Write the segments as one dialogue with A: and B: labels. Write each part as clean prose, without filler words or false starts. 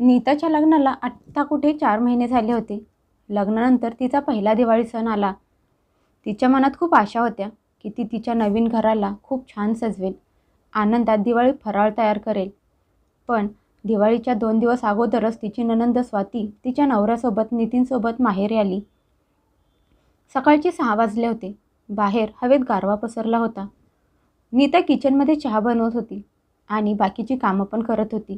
A: नीताच्या लग्नाला आत्ता कुठे 4 महिने झाले होते. लग्नानंतर तिचा पहिला दिवाळी सण आला. तिच्या मनात खूप आशा होत्या की ती तिच्या नवीन घराला खूप छान सजवेल, आनंदात दिवाळी फराळ तयार करेल. पण दिवाळीच्या 2 दिवस अगोदरच तिची नणंद स्वाती तिच्या नवऱ्यासोबत नितीनसोबत माहेरी आली. सकाळचे 6 वाजले होते. बाहेर हवेत गारवा पसरला होता. नीता किचनमध्ये चहा बनवत होती आणि बाकीची कामं पण करत होती.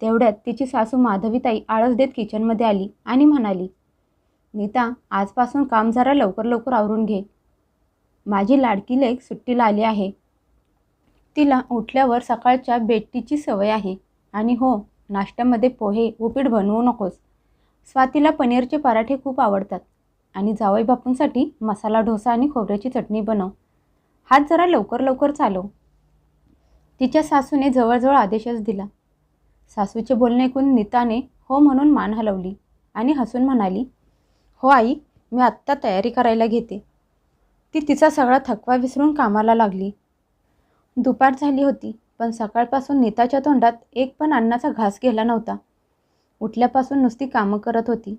A: तेवढ्यात तिची सासू माधवीताई आळस देत किचनमध्ये आली आणि म्हणाली, नीता, आजपासून काम जरा लवकर लवकर आवरून घे. माझी लाडकी लेक सुट्टीला आली आहे. तिला उठल्यावर सकाळच्या बेटीची सवय आहे. आणि हो, नाश्त्यामध्ये पोहे उपीट बनवू नकोस. स्वातीला पनीरचे पराठे खूप आवडतात आणि जावई बापूंसाठी मसाला डोसा आणि खोबऱ्याची चटणी बनव. हात जरा लवकर लवकर चालव. तिच्या सासूने जवळजवळ आदेशच दिला. सासूचे बोलणे ऐकून नीताने हो म्हणून मान हलवली आणि हसून म्हणाली, हो आई, मी आत्ता तयारी करायला घेते. ती तिचा सगळा थकवा विसरून कामाला लागली. दुपार झाली होती, पण सकाळपासून नीताच्या तोंडात एक पण अन्नाचा घास गेला नव्हता. उठल्यापासून नुसती कामं करत होती.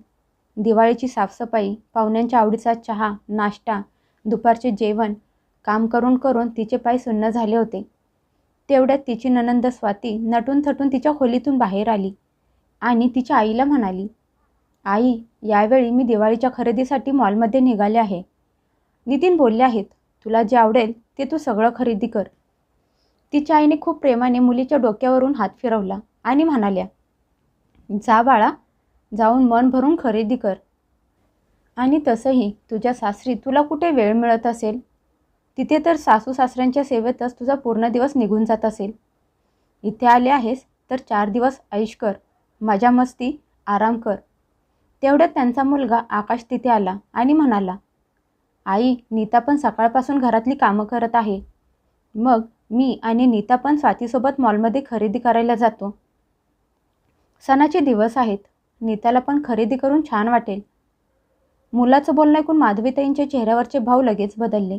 A: दिवाळीची साफसफाई, पाहुण्यांच्या आवडीचा चहा, नाश्ता, दुपारचे जेवण, काम करून करून तिचे पाय सुन्न झाले होते. तेवढ्यात तिची नणंद स्वाती नटून थटून तिच्या खोलीतून बाहेर आली आणि तिच्या आईला म्हणाली, आई, यावेळी मी दिवाळीच्या खरेदीसाठी मॉलमध्ये निघाले आहे. नितीन बोलले आहेत, तुला जे आवडेल ते तू सगळं खरेदी कर. तिच्या आईने खूप प्रेमाने मुलीच्या डोक्यावरून हात फिरवला आणि म्हणाल्या, जा बाळा, जाऊन मन भरून खरेदी कर. आणि तसंही तुझ्या सासरी तुला कुठे वेळ मिळत असेल? तिथे तर सासू सासऱ्यांच्या सेवेतच तुझा पूर्ण दिवस निघून जात असेल. इथे आले आहेस तर 4 दिवस ऐश कर, मजा मस्ती, आराम कर. तेवढ्यात त्यांचा मुलगा आकाश तिथे आला आणि म्हणाला, आई, नीता पण सकाळपासून घरातली कामं करत आहे. मग मी आणि नीता पण स्वातीसोबत मॉलमध्ये खरेदी करायला जातो. सणाचे दिवस आहेत, नीताला पण खरेदी करून छान वाटेल. मुलाचं बोलणं ऐकून माधवीताईंच्या चेहऱ्यावरचे भाव लगेच बदलले.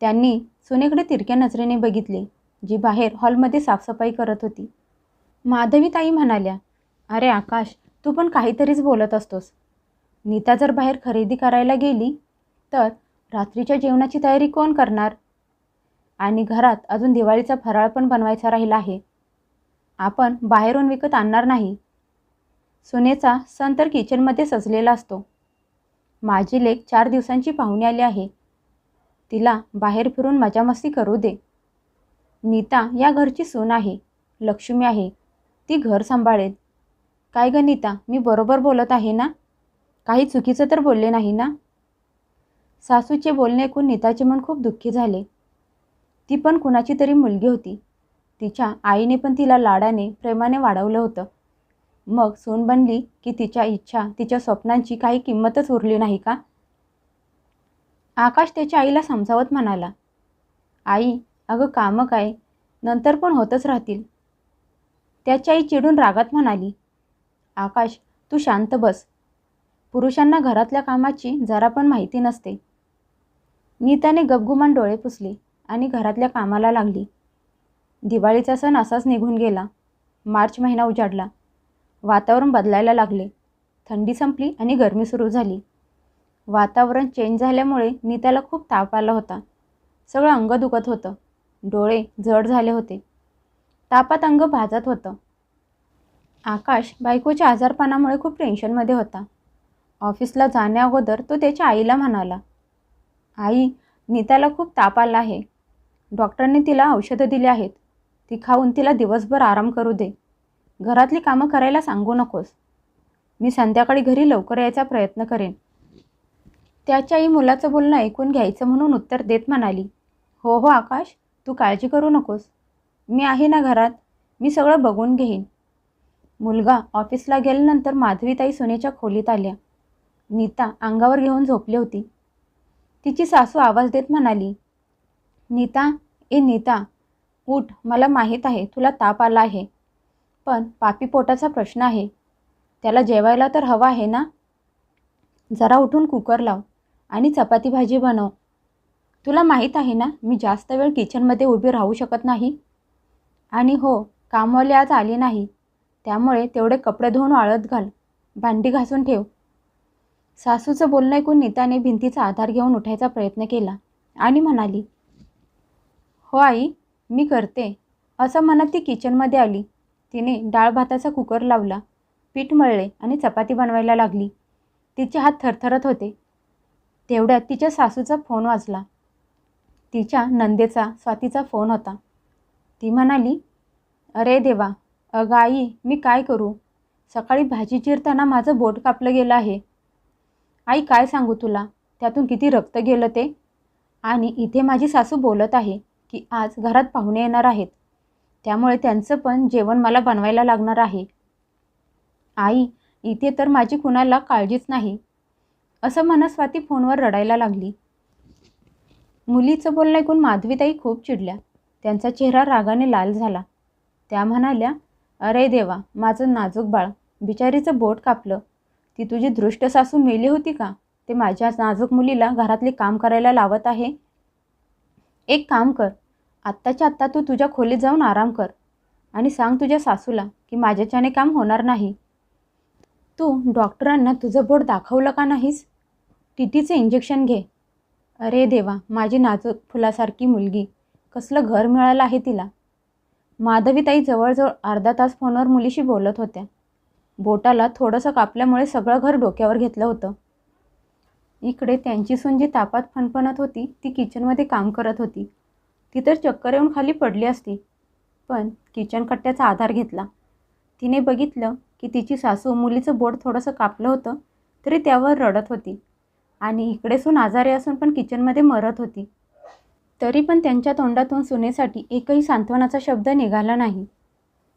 A: त्यांनी सुनेकडे तिरक्या नजरेने बघितले, जी बाहेर हॉलमध्ये साफसफाई करत होती. माधवीताई म्हणाल्या, अरे आकाश, तू पण काहीतरीच बोलत असतोस. नीता जर बाहेर खरेदी करायला गेली तर रात्रीच्या जेवणाची तयारी कोण करणार? आणि घरात अजून दिवाळीचा फराळ पण बनवायचा राहिला आहे. आपण बाहेरून विकत आणणार नाही. सुनेचा सण तर किचनमध्ये सजलेला असतो. माझी लेक 4 दिवसांची पाहुणी आली आहे. तिला बाहेर फिरून मजामस्ती करू दे. नीता या घरची सून आहे, लक्ष्मी आहे. ती घर सांभाळेल. काय ग नीता, मी बरोबर बोलत आहे ना? काही चुकीचं तर बोलले नाही ना? सासूचे बोलणे ऐकून नीताचे मन खूप दुःखी झाले. ती पण कुणाची तरी मुलगी होती. तिच्या आईने पण तिला लाडाने, प्रेमाने वाढवलं होतं. मग सून बनली की तिच्या इच्छा, तिच्या स्वप्नांची काही किंमतच उरली नाही का? आकाश त्याच्या आईला समजावत म्हणाला, आई, अगं कामं काय, नंतर पण होतच राहतील. त्याची आई चिडून रागात म्हणाली, आकाश, तू शांत बस. पुरुषांना घरातल्या कामाची जरा पण माहिती नसते. नीताने गपगुमान डोळे पुसले आणि घरातल्या कामाला लागली. दिवाळीचा सण असाच निघून गेला. मार्च महिना उजाडला. वातावरण बदलायला लागले. थंडी संपली आणि गरमी सुरू झाली. वातावरण चेंज झाल्यामुळे नीताला खूप ताप आला होता. सगळं अंग दुखत होतं. डोळे जड झाले होते. तापात अंग भाजत होतं. आकाश बायकोच्या आजारपणामुळे खूप टेन्शनमध्ये होता. ऑफिसला जाण्याअगोदर तो त्याच्या आईला म्हणाला, आई, नीताला खूप ताप आला आहे. डॉक्टरने तिला औषधं दिली आहेत. ती खाऊन तिला दिवसभर आराम करू दे. घरातली कामं करायला सांगू नकोस. मी संध्याकाळी घरी लवकर यायचा प्रयत्न करेन. त्याच्या आई मुलाचं बोलणं ऐकून घ्यायचं म्हणून उत्तर देत म्हणाली, हो हो आकाश, तू काळजी करू नकोस. मी आहे ना घरात. मी सगळं बघून घेईन. मुलगा ऑफिसला गेल्यानंतर माधवीताई सुनेच्या खोलीत आल्या. नीता अंगावर घेऊन झोपली होती. तिची सासू आवाज देत म्हणाली, नीता, ए नीता, उठ. मला माहीत आहे तुला ताप आला आहे, पण पापी पोटाचा प्रश्न आहे. त्याला जेवायला तर हवं आहे ना? जरा उठून कुकर लाव आणि चपाती भाजी बनव. तुला माहीत आहे ना, मी जास्त वेळ किचनमध्ये उभी राहू शकत नाही. आणि हो, कामवाली आज आली नाही. त्यामुळे तेवढे कपडे धुवून वाळत घाल, भांडी घासून ठेव. सासूचं बोलणं ऐकून नीताने भिंतीचा आधार घेऊन उठायचा प्रयत्न केला आणि म्हणाली, हो आई, मी करते, असं म्हणत ती किचनमध्ये आली. तिने डाळ भाताचा कुकर लावला, पीठ मळले आणि चपाती बनवायला लागली. तिचे हात थरथरत होते. तेवढ्यात तिच्या सासूचा फोन वाजला. तिच्या नंदेचा, स्वातीचा फोन होता. ती म्हणाली, अरे देवा, अगं आई, मी काय करू? सकाळी भाजी चिरताना माझं बोट कापलं गेलं आहे. आई, काय सांगू तुला, त्यातून किती रक्त गेलं ते. आणि इथे माझी सासू बोलत आहे की आज घरात पाहुणे येणार आहेत, त्यामुळे त्यांचं पण जेवण मला बनवायला लागणार आहे. आई, इथे तर माझी कुणाला काळजीच नाही, असं म्हणत स्वाती फोनवर रडायला लागली. मुलीचं बोलणं ऐकून माधवीताई खूप चिडल्या. त्यांचा चेहरा रागाने लाल झाला. त्या म्हणाल्या, अरे देवा, माझं नाजूक बाळ, बिचारीचं बोट कापलं. ती तुझी दृष्ट सासू मेली होती का? ते माझ्या नाजूक मुलीला घरातले काम करायला लावत आहे. एक काम कर, आत्ताच्या आत्ता तू तुझ्या खोलीत जाऊन आराम कर आणि सांग तुझ्या सासूला की माझ्याच्याने काम होणार नाही. तू डॉक्टरांना तुझं बोट दाखवलं का नाहीस? टीटीचे इंजेक्शन घे. अरे देवा, माझी नाजूक फुलासारखी मुलगी, कसलं घर मिळालं आहे तिला. माधवीताई जवळजवळ अर्धा तास फोनवर मुलीशी बोलत होत्या. बोटाला थोडंसं कापल्यामुळे सगळं घर डोक्यावर घेतलं होतं. इकडे त्यांची सून जी तापात फणफणत होती ती किचनमध्ये काम करत होती. ती तर चक्कर येऊन खाली पडली असती, पण किचन कट्ट्याचा आधार घेतला. तिने बघितलं की तिची सासू मुलीचं बोट थोडंसं कापलं होतं तरी त्यावर रडत होती आणि इकडे सून आजारी असून पण किचनमध्ये मरत होती. तरी पण त्यांच्या तोंडातून सुनेसाठी एकही सांत्वनाचा शब्द निघाला नाही.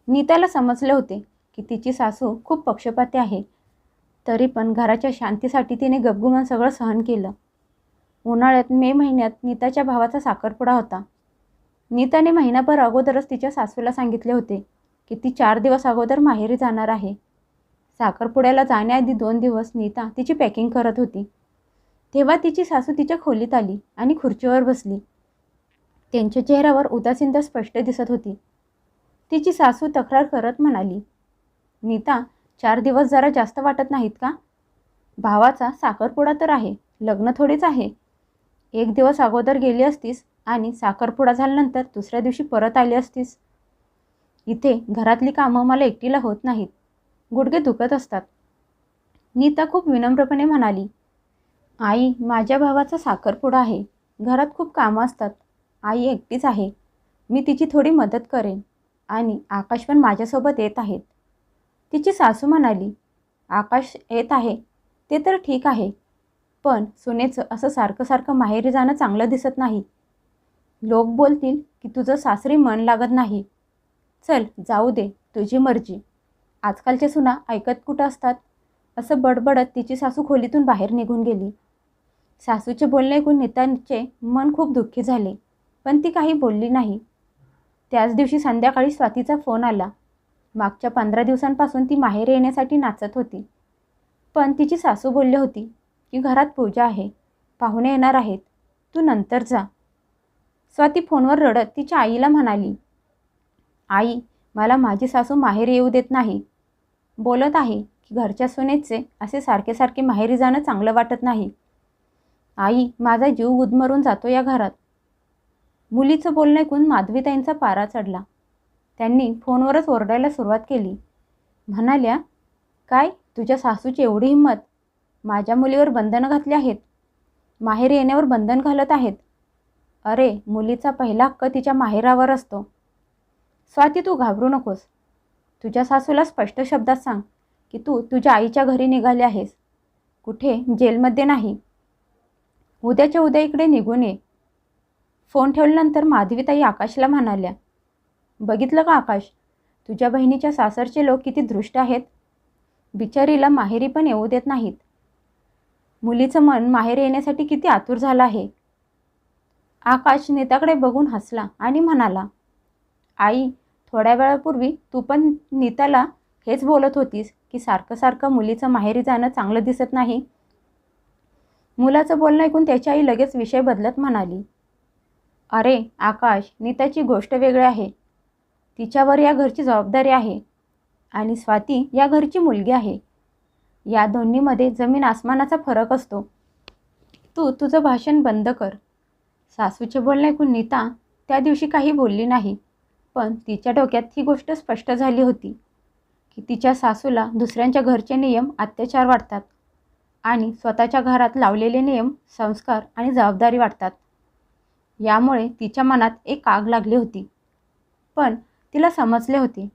A: नीताला समजले होते की तिची सासू खूप पक्षपाती आहे, तरी पण घराच्या शांतीसाठी तिने गपगुमान सगळं सहन केलं. उन्हाळ्यात मे महिन्यात नीताच्या भावाचा साखरपुडा होता. नीताने महिनाभर अगोदरच तिच्या सासूला सांगितले होते की ती 4 दिवस अगोदर माहेरी जाणार आहे. साखरपुड्याला जाण्याआधी 2 दिवस नीता तिची पॅकिंग करत होती. तेव्हा तिची सासू तिच्या खोलीत आली आणि खुर्चीवर बसली. त्यांच्या चेहऱ्यावर उदासीनता स्पष्ट दिसत होती. तिची सासू तक्रार करत म्हणाली, नीता, 4 दिवस जरा जास्त वाटत नाहीत का? भावाचा साखरपुडा तर आहे, लग्न थोडीच आहे. 1 दिवस अगोदर गेली असतीस आणि साखरपुडा झाल्यानंतर दुसऱ्या दिवशी परत आली असतीस. इथे घरातली कामं मला एकटीला होत नाहीत, गुडघे दुखत असतात. नीता खूप विनम्रपणे म्हणाली, आई, माझ्या भावाचा साखरपुडा आहे, घरात खूप कामं असतात. आई एकटीच आहे, मी तिची थोडी मदत करेन आणि आकाश पण माझ्यासोबत येत आहेत. तिची सासू म्हणाली, आकाश येत आहे ते तर ठीक आहे, पण सुनेचं असं सारखं सारखं माहेरी जाणं चांगलं दिसत नाही. लोक बोलतील की तुझं सासरी मन लागत नाही. चल जाऊ दे, तुझी मर्जी. आजकालच्या सुना ऐकत कुठं असतात, असं बडबडत तिची सासू खोलीतून बाहेर निघून गेली. सासूचे बोलणे ऐकून नीताचे मन खूप दुःखी झाले, पण ती काही बोलली नाही. त्याच दिवशी संध्याकाळी स्वातीचा फोन आला. मागच्या 15 दिवसांपासून ती माहेरी येण्यासाठी नाचत होती, पण तिची सासू बोलली होती की घरात पूजा आहे, पाहुणे येणार आहेत, तू नंतर जा. स्वाती फोनवर रडत तिच्या आईला म्हणाली, आई, मला माझी सासू माहेरी येऊ देत नाही. बोलत आहे की घरच्या सुनेचे असे सारखे सारखे माहेरी जाणं चांगलं वाटत नाही. आई, माझा जीव गुदमरून जातो या घरात. मुलीचं बोलणं ऐकून माधवीताईंचा पारा चढला. त्यांनी फोनवरच ओरडायला सुरुवात केली. म्हणाल्या, काय, तुझ्या सासूची एवढी हिंमत? माझ्या मुलीवर बंधनं घातली आहेत, माहेरी येण्यावर बंधन घालत आहेत. अरे, मुलीचा पहिला हक्क तिच्या माहेरावर असतो. स्वाती, तू घाबरू नकोस. तुझ्या सासूला स्पष्ट शब्दात सांग की तू तुझ्या आईच्या घरी निघाली आहेस, कुठे जेलमध्ये नाही. उद्याच्या उद्या इकडे निघून ये. फोन ठेवल्यानंतर माधवीताई आकाशला म्हणाल्या, बघितलं का आकाश, तुझ्या बहिणीच्या सासरचे लोक किती दृष्ट आहेत. बिचारीला माहेरी पण येऊ देत नाहीत. मुलीचं मन माहेरी येण्यासाठी किती आतुर झालं आहे. आकाश नीताकडे बघून हसला आणि म्हणाला, आई, थोड्या वेळापूर्वी तू पण नीताला हेच बोलत होतीस की सारखं सारखं मुलीचं माहेरी जाणं चांगलं दिसत नाही. मुलाचं बोलणं ऐकून त्याची आई लगेच विषय बदलत म्हणाली, अरे आकाश, नीताची गोष्ट वेगळी आहे. तिच्यावर या घरची जबाबदारी आहे. आणि स्वाती या घरची मुलगी आहे. या दोन्हीमध्ये जमीन आसमानाचा फरक असतो. तू तुझं भाषण बंद कर. सासूचे बोलणे ऐकून नीता त्या दिवशी काही बोलली नाही, पण तिच्या डोक्यात ही गोष्ट स्पष्ट झाली होती की तिच्या सासूला दुसऱ्यांच्या घरचे नियम अत्याचार वाटतात आणि स्वतःच्या घरात लावलेले नियम संस्कार आणि जबाबदारी वाटतात. यामुळे तिच्या मनात एक आग लागली होती. पण तिला समजले होते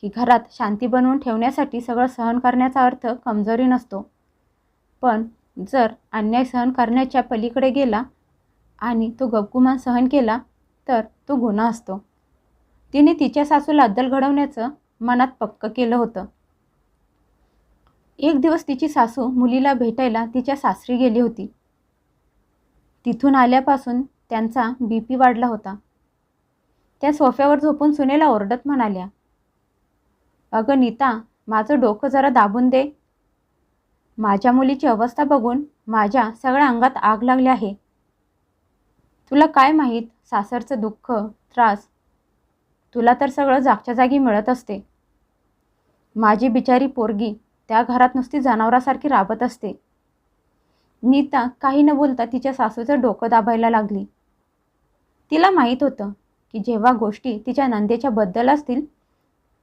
A: की घरात शांती बनवून ठेवण्यासाठी सगळं सहन करण्याचा अर्थ कमजोरी नसतो, पण जर अन्याय सहन करण्याच्या पलीकडे गेला आणि तो गपगुमान सहन केला तर तो गुन्हा असतो. तिने तिच्या सासूला अद्दल घडवण्याचं मनात पक्क केलं होतं. एक दिवस तिची सासू मुलीला भेटायला तिच्या सासरी गेली होती. तिथून आल्यापासून त्यांचा BP वाढला होता. त्या सोफ्यावर झोपून सुनेला ओरडत म्हणाल्या, अगं नीता, माझं डोकं जरा दाबून दे. माझ्या मुलीची अवस्था बघून माझ्या सगळ्या अंगात आग लागली आहे. तुला काय माहीत सासरचं दुःख, त्रास. तुला तर सगळं जागच्या जागी मिळत असते. माझी बिचारी पोरगी त्या घरात नुसती जनावरासारखी राबत असते. नीता काही न बोलता तिच्या सासूचं डोकं दाबायला लागली. तिला माहीत होतं की जेव्हा गोष्टी तिच्या नंदेच्या बद्दल असतील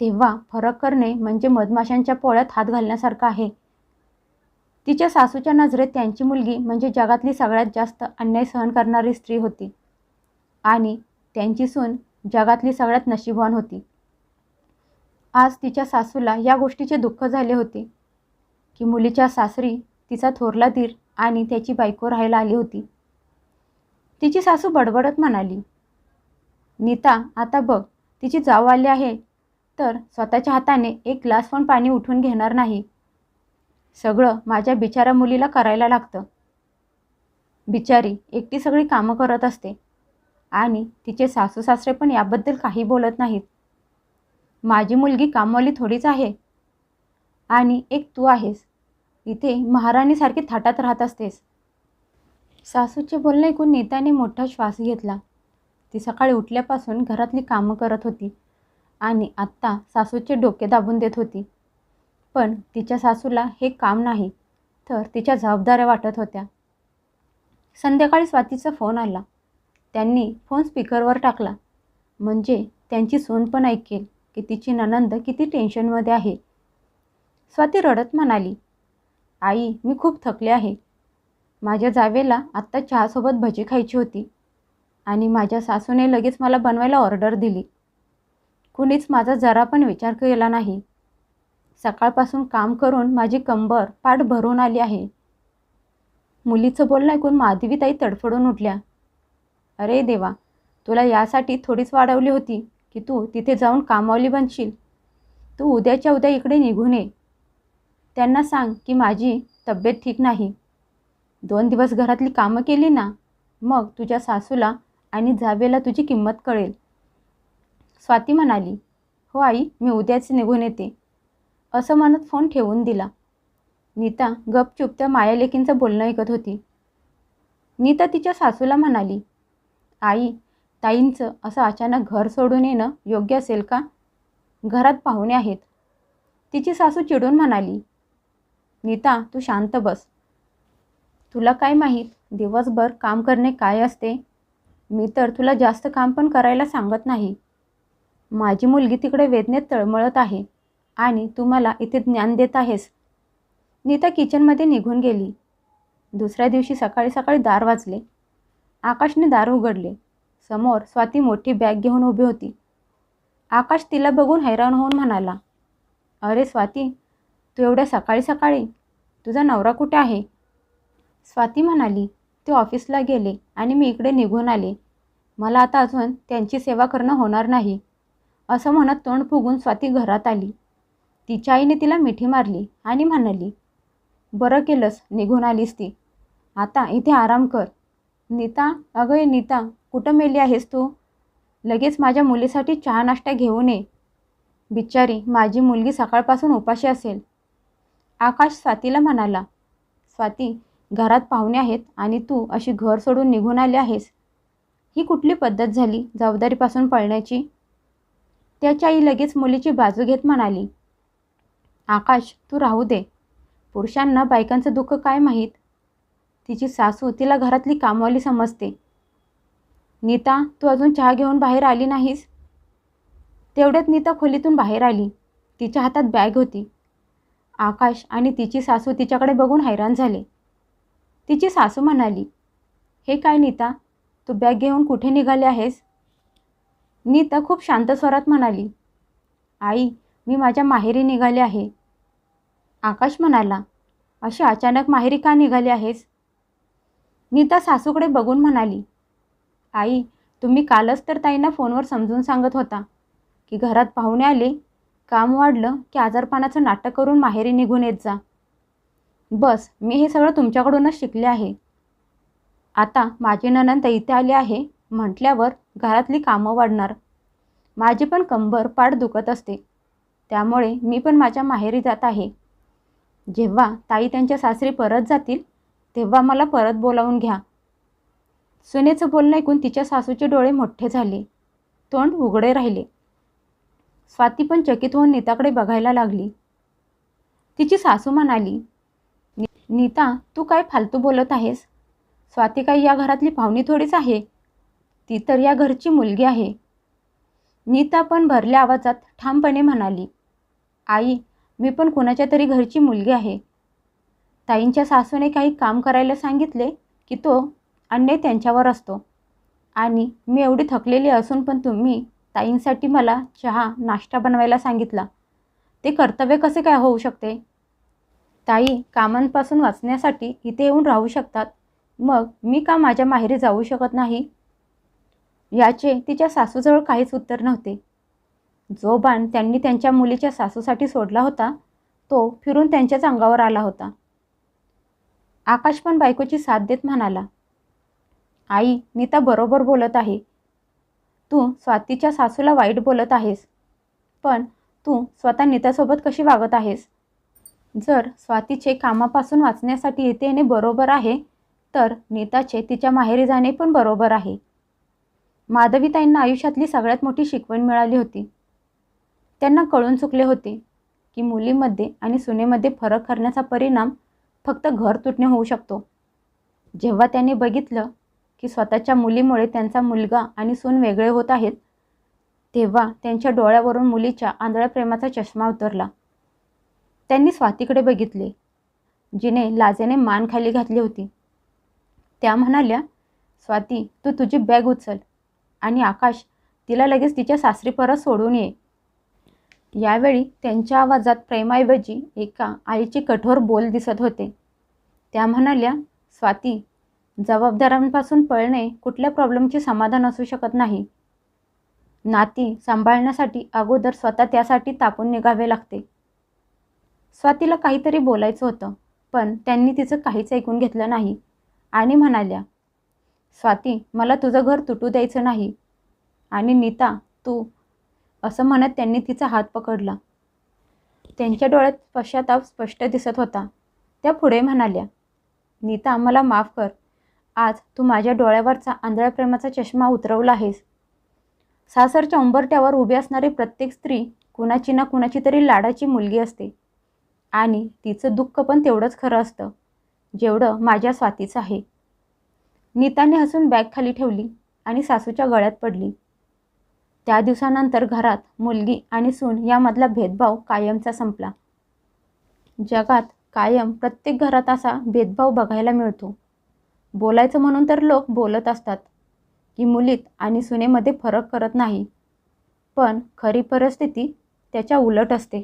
A: तेव्हा फरक करणे म्हणजे मधमाशांच्या पोळ्यात हात घालण्यासारखं आहे. तिच्या सासूच्या नजरेत त्यांची मुलगी म्हणजे जगातली सगळ्यात जास्त अन्याय सहन करणारी स्त्री होती आणि त्यांची सून जगातली सगळ्यात नशीबवान होती. आज तिच्या सासूला या गोष्टीचे दुःख झाले होते की मुलीच्या सासरी तिचा थोरला दीर आणि त्याची बायको राहायला आली होती. तिची सासू बडबडत म्हणाली, नीता, आता बघ, तिची जाऊ आली आहे तर स्वतःच्या हाताने एक ग्लास पण पाणी उठून घेणार नाही. सगळं माझ्या बिचारा मुलीला करायला लागतं. बिचारी एकटी सगळी कामं करत असते आणि तिचे सासू सासरे पण याबद्दल काही बोलत नाहीत. माझी मुलगी कामवाली थोडीच आहे आणि एक तू आहेस. इथे महाराणीसारखी थाटात राहत असतेस. सासूचे बोलणे ऐकून नीताने मोठा श्वास घेतला. ती सकाळी उठल्यापासून घरातली कामं करत होती आणि आत्ता सासूचे डोके दाबून देत होती. पण तिच्या सासूला हे काम नाही तर तिच्या जबाबदाऱ्या वाटत होत्या. संध्याकाळी स्वातीचा फोन आला. त्यांनी फोन स्पीकरवर टाकला म्हणजे त्यांची सून पण ऐकेल की तिची नणंद किती टेन्शनमध्ये आहे. स्वाती रडत म्हणाली, आई, मी खूप थकले आहे. माझ्या जावेला आत्ता चहासोबत भजी खायची होती आणि माझ्या सासूने लगेच मला बनवायला ऑर्डर दिली. कुणीच माझा जरा पण विचार केला नाही. सकाळपासून काम करून माझी कंबर पाठ भरून आली आहे. मुलीचं बोलणं ऐकून माधवीताई तडफडून उठल्या. अरे देवा, तुला यासाठी थोडीच वाढवली होती की तू तिथे जाऊन कामवाली बनशील. तू उद्याच्या उद्या इकडे निघून ये. त्यांना सांग की माझी तब्येत ठीक नाही. 2 दिवस घरातली कामं केली ना, मग तुझ्या सासूला आणि जावेला तुझी किंमत कळेल. स्वाती म्हणाली, हो आई, मी उद्याच निघून येते. असं म्हणत फोन ठेवून दिला. नीता गपचूप त्या मायालेकींचं बोलणं ऐकत होती. नीता तिच्या सासूला म्हणाली, आई, ताईंचं असं अचानक घर सोडून येणं योग्य असेल का? घरात पाहुणे आहेत. तिची सासू चिडून म्हणाली, नीता, तू शांत बस. तुला काय माहीत दिवसभर काम करणे काय असते? मी तर तुला जास्त काम पण करायला सांगत नाही. माझी मुलगी तिकडे वेदनेत तळमळत आहे आणि तू मला इथे ज्ञान देत आहेस. नीता किचनमध्ये निघून गेली. दुसऱ्या दिवशी सकाळी सकाळी दार वाजले. आकाशने दार उघडले. समोर स्वाती मोठी बॅग घेऊन उभी होती. आकाश तिला बघून हैराण होऊन म्हणाला, अरे स्वाती, तू एवढ्या सकाळी सकाळी? तुझा नवरा कुठे आहे? स्वाती म्हणाली, ते ऑफिसला गेले आणि मी इकडे निघून आले. मला आता अजून त्यांची सेवा करणं होणार नाही. असं म्हणत तोंड फुगून स्वाती घरात आली. तिच्या आईने तिला मिठी मारली आणि म्हणाली, बरं केलंस निघून आलीस ती. आता इथे आराम कर. नीता, अगं नीता, कुठं मेली आहेस तू? लगेच माझ्या मुलीसाठी चहा नाश्ता घेऊन ये. बिचारी माझी मुलगी सकाळपासून उपाशी असेल. आकाश स्वातीला म्हणाला, स्वाती, घरात पाहुणे आहेत आणि तू अशी घर सोडून निघून आली आहेस. ही कुठली पद्धत झाली जबाबदारीपासून पळण्याची? त्याची आई लगेच मुलीची बाजू घेत म्हणाली, आकाश, तू राहू दे. पुरुषांना बायकांचं दुःख काय माहीत. तिची सासू तिला घरातली कामवाली समजते. नीता, तू अजून चहा घेऊन बाहेर आली नाहीस? तेवढ्यात नीता खोलीतून बाहेर आली. तिच्या हातात बॅग होती. आकाश आणि तिची सासू तिच्याकडे बघून हैराण झाले. तिची सासू म्हणाली, हे काय नीता, तू बॅग घेऊन कुठे निघाली आहेस? नीता खूप शांत स्वरात म्हणाली, आई, मी माझ्या माहेरी निघाले आहे. आकाश म्हणाला, अशी अचानक माहेरी का निघाली आहेस? नीता सासूकडे बघून म्हणाली, आई, तुम्ही कालच तर ताईंना फोनवर समजून सांगत होता की घरात पाहुणे आले, काम वाढलं की आजारपणाचं नाटक करून माहेरी निघून येत जा. बस, मी हे सगळं तुमच्याकडूनच शिकले आहे. आता माझी नणंद इथे आली आहे म्हटल्यावर घरातली कामं वाढणार. माझी पण कंबर पाठ दुखत असते. त्यामुळे मी पण माझ्या माहेरी जात आहे. जेव्हा ताई त्यांच्या सासरी परत जातील तेव्हा मला परत बोलावून घ्या. सुनेचं बोलणं ऐकून तिच्या सासूचे डोळे मोठे झाले. तोंड उघडे राहिले. स्वाती पण चकित होऊन नीताकडे बघायला लागली. तिची सासू म्हणाली, नीता, तू काय फालतू बोलत आहेस? स्वाती काही या घरातली पाहुणी थोडीच आहे. ती तर या घरची मुलगी आहे. नीता पण भरल्या आवाजात ठामपणे म्हणाली, आई, मी पण कुणाच्या तरी घरची मुलगी आहे. ताईंच्या सासूने काही काम करायला सांगितले की तो अन्याय त्यांच्यावर असतो. आणि मी एवढी थकलेली असून पण तुम्ही ताईंसाठी मला चहा नाश्ता बनवायला सांगितला. ते कर्तव्य कसे काय होऊ शकते? ताई कामांपासून वाचण्यासाठी इथे येऊन राहू शकतात. मग मी का माझ्या माहेरी जाऊ शकत नाही? याचे तिच्या सासूजवळ काहीच उत्तर नव्हते. जो बाण त्यांनी त्यांच्या मुलीच्या सासूसाठी सोडला होता तो फिरून त्यांच्याच अंगावर आला होता. आकाश पण बायकोची साथ देत म्हणाला, आई, नीता बरोबर बोलत आहे. तू स्वातीच्या सासूला वाईट बोलत आहेस, पण तू स्वतः नीतासोबत कशी वागत आहेस? जर स्वातीचे कामापासून वाचण्यासाठी येथे येणे बरोबर आहे तर नीताचे तिच्या माहेरी जाणे पण बरोबर आहे. माधवीताईंना आयुष्यातली सगळ्यात मोठी शिकवण मिळाली होती. त्यांना कळून चुकले होते की मुलीमध्ये आणि सुनेमध्ये फरक करण्याचा परिणाम फक्त घर तुटणे होऊ शकतो. जेव्हा त्यांनी बघितलं की स्वतःच्या मुलीमुळे त्यांचा मुलगा आणि सून वेगळे होत आहेत तेव्हा त्यांच्या डोळ्यावरून मुलीच्या आंधळ्या प्रेमाचा चष्मा उतरला. त्यांनी स्वातीकडे बघितले, जिने लाजेने मान खाली घातली होती. त्या म्हणाल्या, स्वाती, तू तुझी बॅग उचल आणि आकाश, तिला लगेच तिच्या सासरी परत सोडून ये. यावेळी त्यांच्या आवाजात प्रेमाऐवजी एका आईचे कठोर बोल दिसत होते. त्या म्हणाल्या, स्वाती, जबाबदाऱ्यांपासून पळणे कुठल्या प्रॉब्लेमचे समाधान असू शकत नाही. नाती सांभाळण्यासाठी अगोदर स्वतः त्यासाठी तापून निघावे लागते. स्वातीला काहीतरी बोलायचं होतं, पण त्यांनी तिचं काहीच ऐकून घेतलं नाही आणि म्हणाल्या, स्वाती, मला तुझं घर तुटू द्यायचं नाही. आणि नीता, तू, असं म्हणत त्यांनी तिचा हात पकडला. त्यांच्या डोळ्यात पश्चाताप स्पष्ट दिसत होता. त्या पुढे म्हणाल्या, नीता, मला माफ कर. आज तू माझ्या डोळ्यावरचा आंधळ्या प्रेमाचा चष्मा उतरवला आहेस. सासरच्या उंबरठ्यावर उभी असणारी प्रत्येक स्त्री कुणाची ना कुणाची तरी लाडाची मुलगी असते आणि तिचं दुःख पण तेवढंच खरं असतं जेवढं माझ्या स्वातीचं आहे. नीताने हसून बॅग खाली ठेवली आणि सासूच्या गळ्यात पडली. त्या दिवसानंतर घरात मुलगी आणि सून यामधला भेदभाव कायमचा संपला. जगात कायम प्रत्येक घरात असा भेदभाव बघायला मिळतो. बोलायचं म्हणून तर लोक बोलत असतात की मुलीत आणि सुनेमध्ये फरक करत नाही, पण खरी परिस्थिती त्याच्या उलट असते.